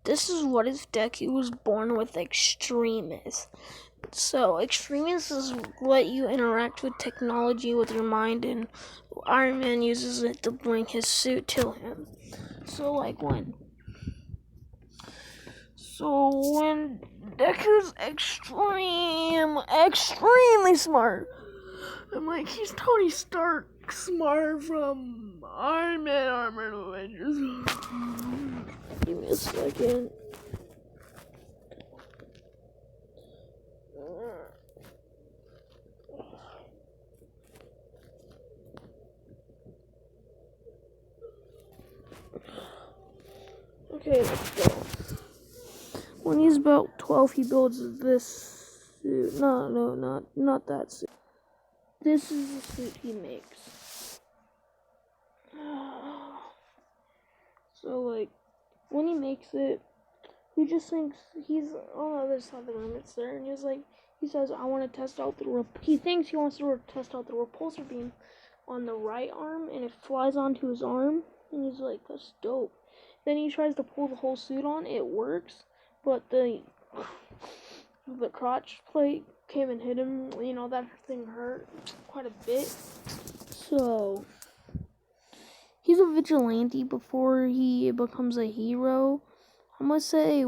this is what if Deku was born with extremis. So, extremis is let you interact with technology with your mind, and Iron Man uses it to bring his suit to him. So, when Deku's extremely smart, and he's Tony Stark smart from Iron Man Armored Avengers. Give me a second. Okay, let's go. When he's about 12, he builds this suit. No, not that suit. This is the suit he makes. So, when he makes it, he just thinks he's on the other side of the room. It's there, and he says, "I want to test out the." He thinks he wants to test out the repulsor beam on the right arm, and it flies onto his arm, and he's like, "That's dope." Then he tries to pull the whole suit on. It works, but the crotch plate came and hit him. That thing hurt quite a bit. So he's a vigilante before he becomes a hero. I'm gonna say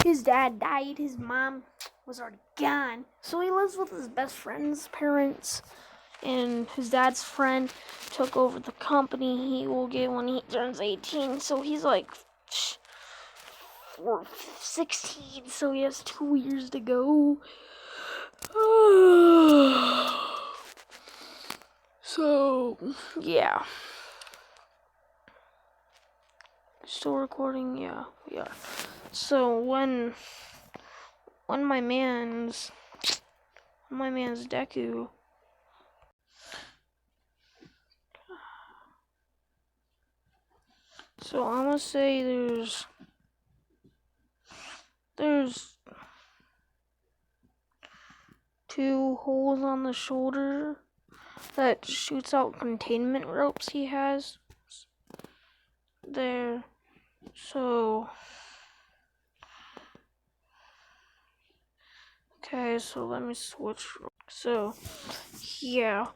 his dad died, his mom was already gone. So he lives with his best friend's parents, and his dad's friend took over the company he will get when he turns 18. So he's 16, so he has 2 years to go. So, yeah. Still recording? Yeah, we are. So when my man's Deku, so I'm gonna say there's 2 holes on the shoulder that shoots out containment ropes he has there. So okay, so let me switch. So yeah,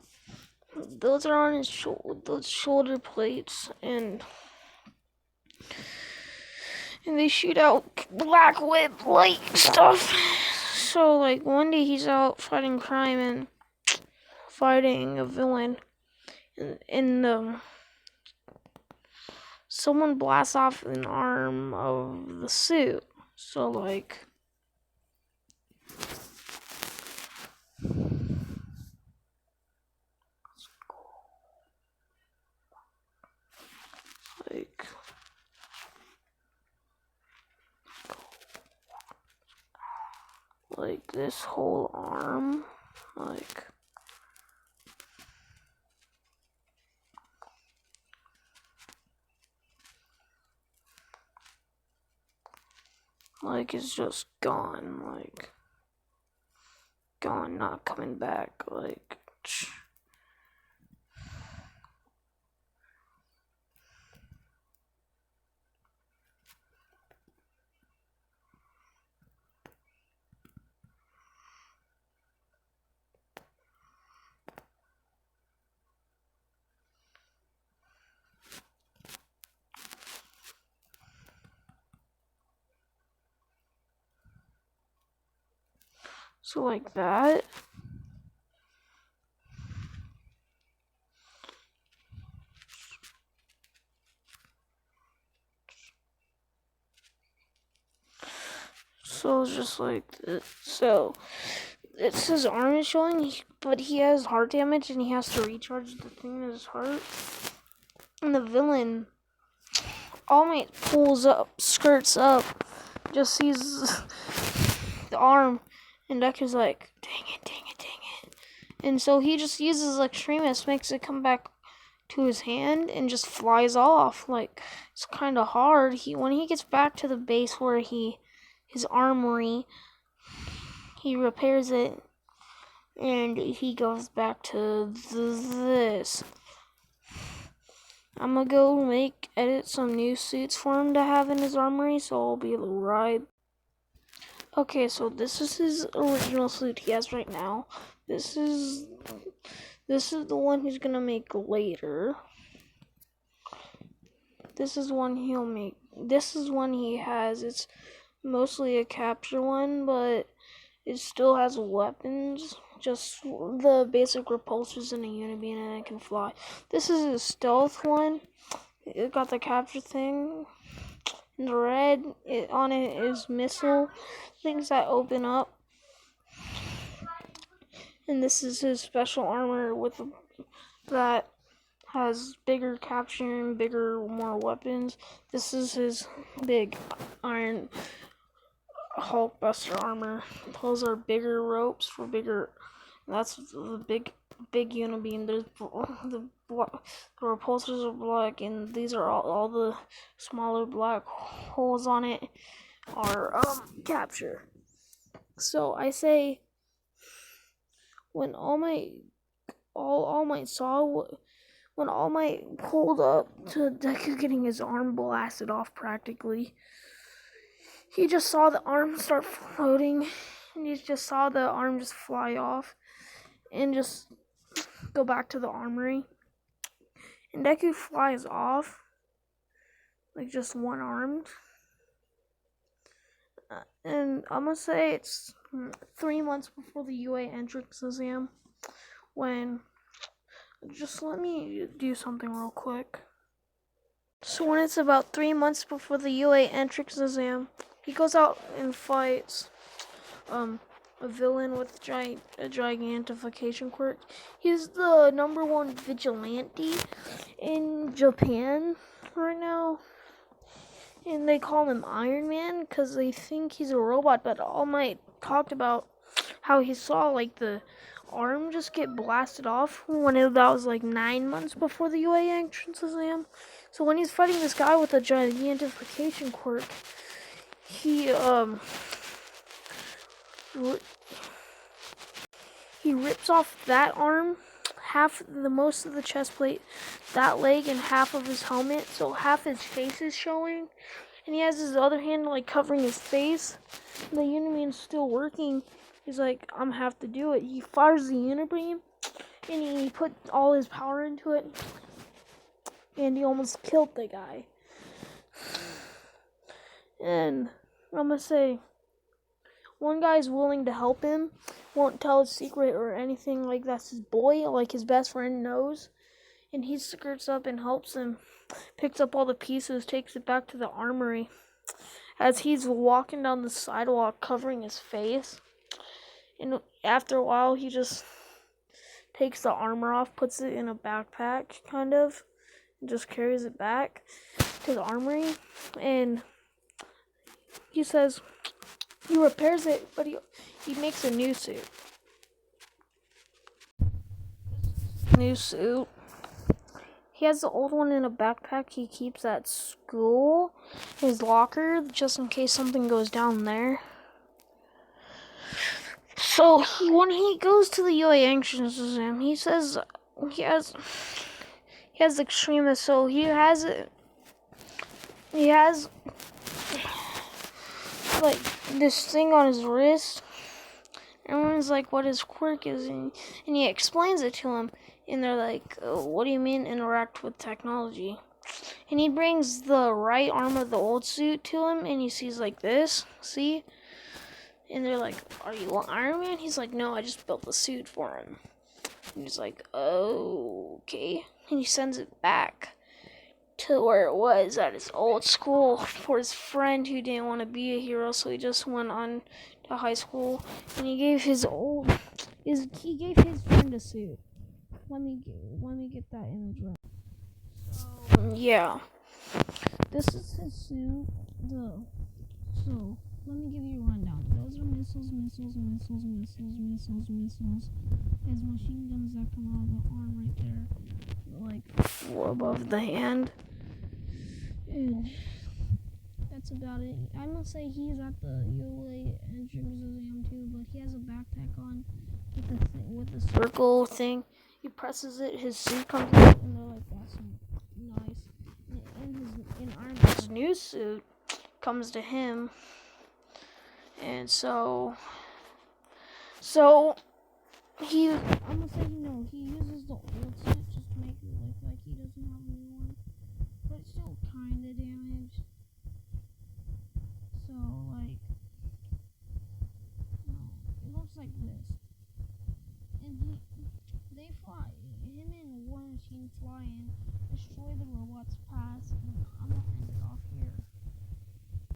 those are on his those shoulder plates, and they shoot out black whip light stuff. So one day he's out fighting crime and fighting a villain, and someone blasts off an arm of the suit. So like this whole arm, it's just gone, gone, not coming back, so like that. So it's just like this. So it's his arm is showing, but he has heart damage and he has to recharge the thing in his heart. And the villain, All Might pulls up, skirts up, just sees the arm, and Deku's like, dang it. And so he just uses extremis, makes it come back to his hand, and just flies off. It's kind of hard. When he gets back to the base where his armory, he repairs it, and he goes back to this. I'm gonna go edit some new suits for him to have in his armory, so I'll be able to ride. Okay, so this is his original suit he has right now. This is the one he's gonna make later. This is one he'll make. This is one he has. It's mostly a capture one, but it still has weapons. Just the basic repulsors and a unibeam, and it can fly. This is a stealth one. It got the capture thing. In the red, on it is missile things that open up. And this is his special armor that has bigger capture and more weapons. This is his big iron Hulkbuster armor. Those are bigger ropes for bigger. That's the big unibeam. There's the repulsors are black, and these are all the smaller black holes on it are capture. So I say when All Might pulled up to Deku getting his arm blasted off practically, he just saw the arm start floating, and he just saw the arm just fly off and just go back to the armory. And Deku flies off, like just one-armed. And I'm gonna say it's 3 months before the UA entrance exam. Just let me do something real quick. So when it's about 3 months before the UA entrance exam, he goes out and fights a villain with a gigantification quirk. He's the #1 vigilante in Japan right now. And they call him Iron Man because they think he's a robot. But All Might talked about how he saw like the arm just get blasted off that was like 9 months before the UA entrance exam. So when he's fighting this guy with a gigantification quirk, he rips off that arm, most of the chest plate, that leg, and half of his helmet. So half his face is showing, and he has his other hand like covering his face. The unibeam's still working. He's like, I'm gonna have to do it. He fires the unibeam, and he put all his power into it, and he almost killed the guy. And I'm gonna say, one guy's willing to help him, won't tell his secret or anything, like that's his boy, like his best friend knows. And he skirts up and helps him, picks up all the pieces, takes it back to the armory. As he's walking down the sidewalk covering his face, and after a while he just takes the armor off, puts it in a backpack, kind of, and just carries it back to the armory. And he says, he repairs it, but he makes a new suit. New suit. He has the old one in a backpack he keeps at school, his locker, just in case something goes down there. So when he goes to the UA entrance exam, he says he has extremis, so he has like this thing on his wrist. Everyone's like, what his quirk is, and he explains it to him, and they're like, oh, what do you mean interact with technology? And he brings the right arm of the old suit to him, and he sees like this, see? And they're like, are you Iron Man? He's like, no, I just built the suit for him. And he's like, oh, okay. And he sends it back to where it was at his old school for his friend who didn't want to be a hero, so he just went on to high school, and he gave his friend a suit. Let me get that image right. So yeah, this is his suit. So let me give you a rundown. Those are missiles. His machine guns that come out of the arm right there, like above the hand. And that's about it. I must say he's at the UA entrance exam too, but he has a backpack on with the circle thing. He presses it, his suit comes out, and they're like, that's nice. in Iron Man's new suit comes to him, and so he almost said he uses the old set just to make it look like he doesn't have a new one, but it's still kind of damaged. So like, no, it looks like this, and they fly. Him and War Machine fly and destroy the robot's pass, and I'm gonna end it off here.